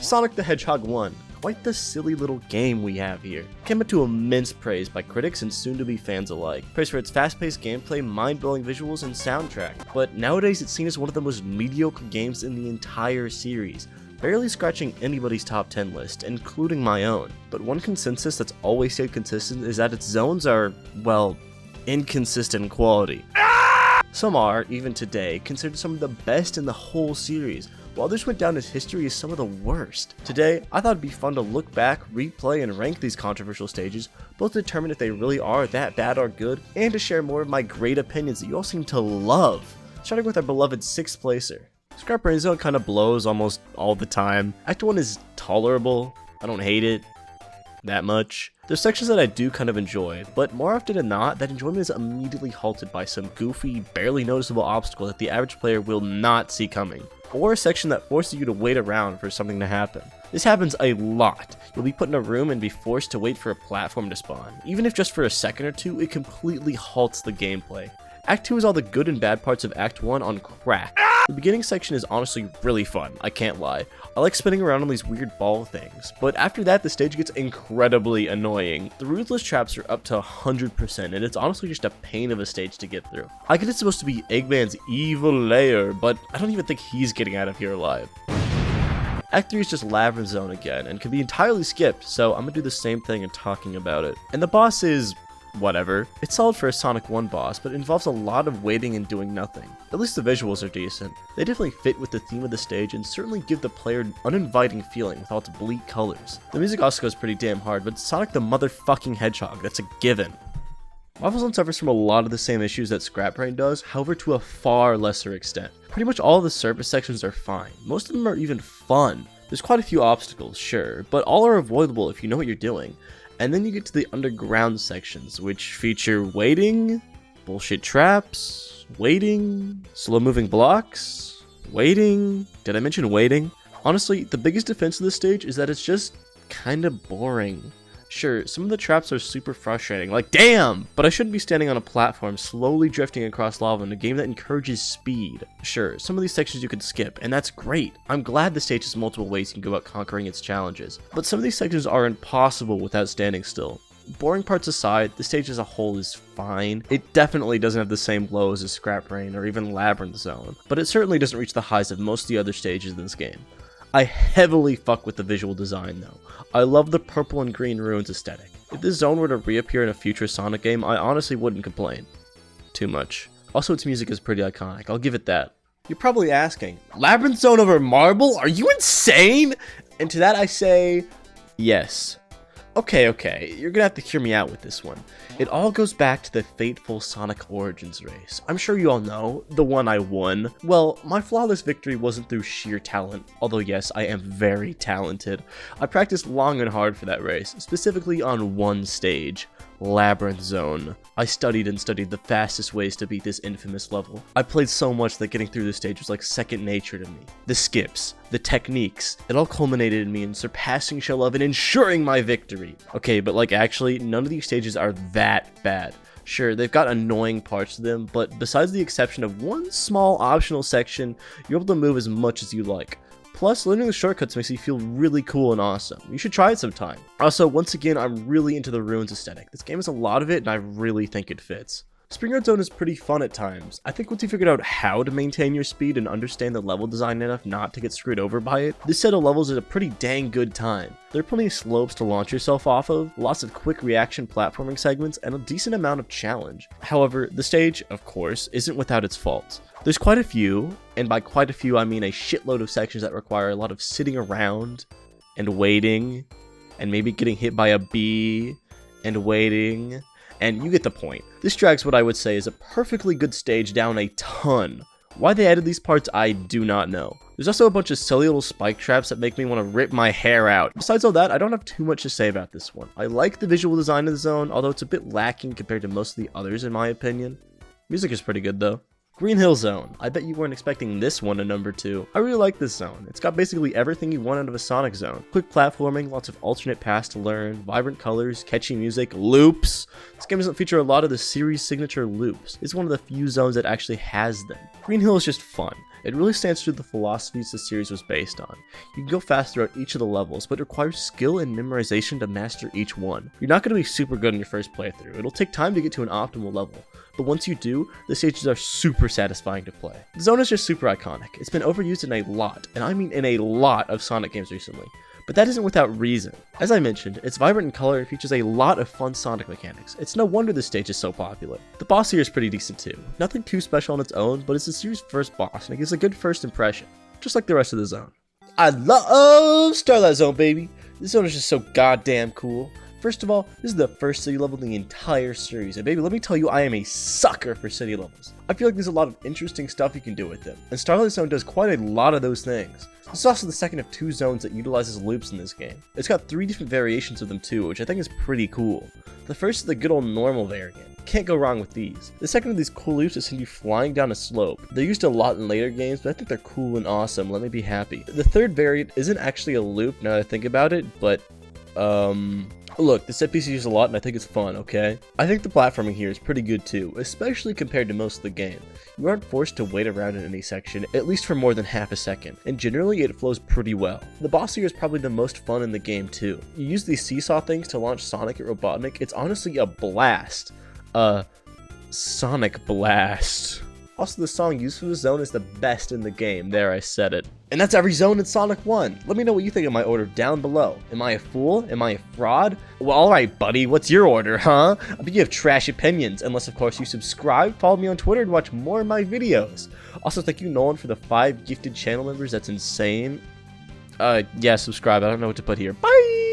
Sonic the Hedgehog 1. Quite the silly little game we have here. Came into immense praise by critics and soon-to-be fans alike. Praise for its fast-paced gameplay, mind-blowing visuals, and soundtrack. But nowadays it's seen as one of the most mediocre games in the entire series, barely scratching anybody's top 10 list, including my own. But one consensus that's always stayed consistent is that its zones are, well, inconsistent in quality. Some are, even today, considered some of the best in the whole series, while others went down as history as some of the worst. Today, I thought it'd be fun to look back, replay, and rank these controversial stages, both to determine if they really are that bad or good, and to share more of my great opinions that you all seem to love. Starting with our beloved 6th placer. Scrap Brain Zone kinda blows almost all the time. Act 1 is tolerable, I don't hate it that much. There's sections that I do kind of enjoy, but more often than not, that enjoyment is immediately halted by some goofy, barely noticeable obstacle that the average player will not see coming, or a section that forces you to wait around for something to happen. This happens a lot. You'll be put in a room and be forced to wait for a platform to spawn. Even if just for a second or two, it completely halts the gameplay. Act 2 is all the good and bad parts of Act 1 on crack. The beginning section is honestly really fun, I can't lie. I like spinning around on these weird ball things, but after that the stage gets incredibly annoying. The ruthless traps are up to 100%, and it's honestly just a pain of a stage to get through. I get it's supposed to be Eggman's evil lair, but I don't even think he's getting out of here alive. Act 3 is just Labyrinth Zone again, and can be entirely skipped, so I'm gonna do the same thing and talking about it. And the boss is whatever. It's solid for a Sonic 1 boss, but it involves a lot of waiting and doing nothing. At least the visuals are decent. They definitely fit with the theme of the stage and certainly give the player an uninviting feeling with all its bleak colors. The music also goes pretty damn hard, but Sonic the motherfucking Hedgehog, that's a given. Marvel Zone suffers from a lot of the same issues that Scrap Brain does, however to a far lesser extent. Pretty much all of the surface sections are fine. Most of them are even fun. There's quite a few obstacles, sure, but all are avoidable if you know what you're doing. And then you get to the underground sections, which feature waiting, bullshit traps, waiting, slow moving blocks, waiting. Did I mention waiting? Honestly, the biggest defense of this stage is that it's just kinda boring. Sure, some of the traps are super frustrating, like damn! But I shouldn't be standing on a platform slowly drifting across lava in a game that encourages speed. Sure, some of these sections you can skip, and that's great. I'm glad the stage has multiple ways you can go about conquering its challenges, but some of these sections are impossible without standing still. Boring parts aside, the stage as a whole is fine. It definitely doesn't have the same lows as Scrap Brain or even Labyrinth Zone, but it certainly doesn't reach the highs of most of the other stages in this game. I heavily fuck with the visual design though. I love the purple and green ruins aesthetic. If this zone were to reappear in a future Sonic game, I honestly wouldn't complain too much. Also, its music is pretty iconic, I'll give it that. You're probably asking, Labyrinth Zone over Marble? Are you insane? And to that I say, yes. Okay, you're gonna have to hear me out with this one. It all goes back to the fateful Sonic Origins race. I'm sure you all know, the one I won. Well, my flawless victory wasn't through sheer talent, although yes, I am very talented. I practiced long and hard for that race, specifically on one stage, Labyrinth Zone. I studied and studied the fastest ways to beat this infamous level. I played so much that getting through this stage was like second nature to me. The skips, the techniques, it all culminated in me in surpassing Shell and ensuring my victory. Okay, but like actually, none of these stages are that bad. Sure, they've got annoying parts to them, but besides the exception of one small optional section, you're able to move as much as you like. Plus, learning the shortcuts makes you feel really cool and awesome. You should try it sometime. Also, once again, I'm really into the ruins aesthetic. This game has a lot of it, and I really think it fits. Spring Road Zone is pretty fun at times. I think once you figured out how to maintain your speed and understand the level design enough not to get screwed over by it, this set of levels is a pretty dang good time. There are plenty of slopes to launch yourself off of, lots of quick reaction platforming segments, and a decent amount of challenge. However, the stage, of course, isn't without its faults. There's quite a few, and by quite a few I mean a shitload of sections that require a lot of sitting around, and waiting, and maybe getting hit by a bee, and waiting, and you get the point. This drags what I would say is a perfectly good stage down a ton. Why they added these parts, I do not know. There's also a bunch of silly little spike traps that make me want to rip my hair out. Besides all that, I don't have too much to say about this one. I like the visual design of the zone, although it's a bit lacking compared to most of the others in my opinion. Music is pretty good though. Green Hill Zone. I bet you weren't expecting this one at number 2. I really like this zone. It's got basically everything you want out of a Sonic zone. Quick platforming, lots of alternate paths to learn, vibrant colors, catchy music, loops. This game doesn't feature a lot of the series' signature loops. It's one of the few zones that actually has them. Green Hill is just fun. It really stands true to the philosophies the series was based on. You can go fast throughout each of the levels, but it requires skill and memorization to master each one. You're not going to be super good in your first playthrough. It'll take time to get to an optimal level, but once you do, the stages are super satisfying to play. The zone is just super iconic. It's been overused in a lot, and I mean in a lot of Sonic games recently. But that isn't without reason. As I mentioned, it's vibrant in color and features a lot of fun Sonic mechanics. It's no wonder this stage is so popular. The boss here is pretty decent too. Nothing too special on its own, but it's the series' first boss, and it gives a good first impression, just like the rest of the zone. I love Starlight Zone, baby! This zone is just so goddamn cool. First of all, this is the first city level in the entire series, and baby, let me tell you, I am a sucker for city levels. I feel like there's a lot of interesting stuff you can do with them, and Starlight Zone does quite a lot of those things. This is also the second of 2 zones that utilizes loops in this game. It's got 3 different variations of them too, which I think is pretty cool. The first is the good old normal variant. Can't go wrong with these. The second of these cool loops is send you flying down a slope. They're used a lot in later games, but I think they're cool and awesome. Let me be happy. The third variant isn't actually a loop now that I think about it, but look, the set piece is used a lot and I think it's fun, okay? I think the platforming here is pretty good too, especially compared to most of the game. You aren't forced to wait around in any section, at least for more than half a second, and generally it flows pretty well. The boss here is probably the most fun in the game too. You use these seesaw things to launch Sonic at Robotnik. It's honestly a blast. Sonic Blast. Also, the song used for the zone is the best in the game. There, I said it. And that's every zone in Sonic 1. Let me know what you think of my order down below. Am I a fool? Am I a fraud? Well, alright, buddy. What's your order, huh? I bet you have trash opinions. Unless, of course, you subscribe, follow me on Twitter, and watch more of my videos. Also, thank you, Nolan, for the 5 gifted channel members. That's insane. Yeah, subscribe. I don't know what to put here. Bye!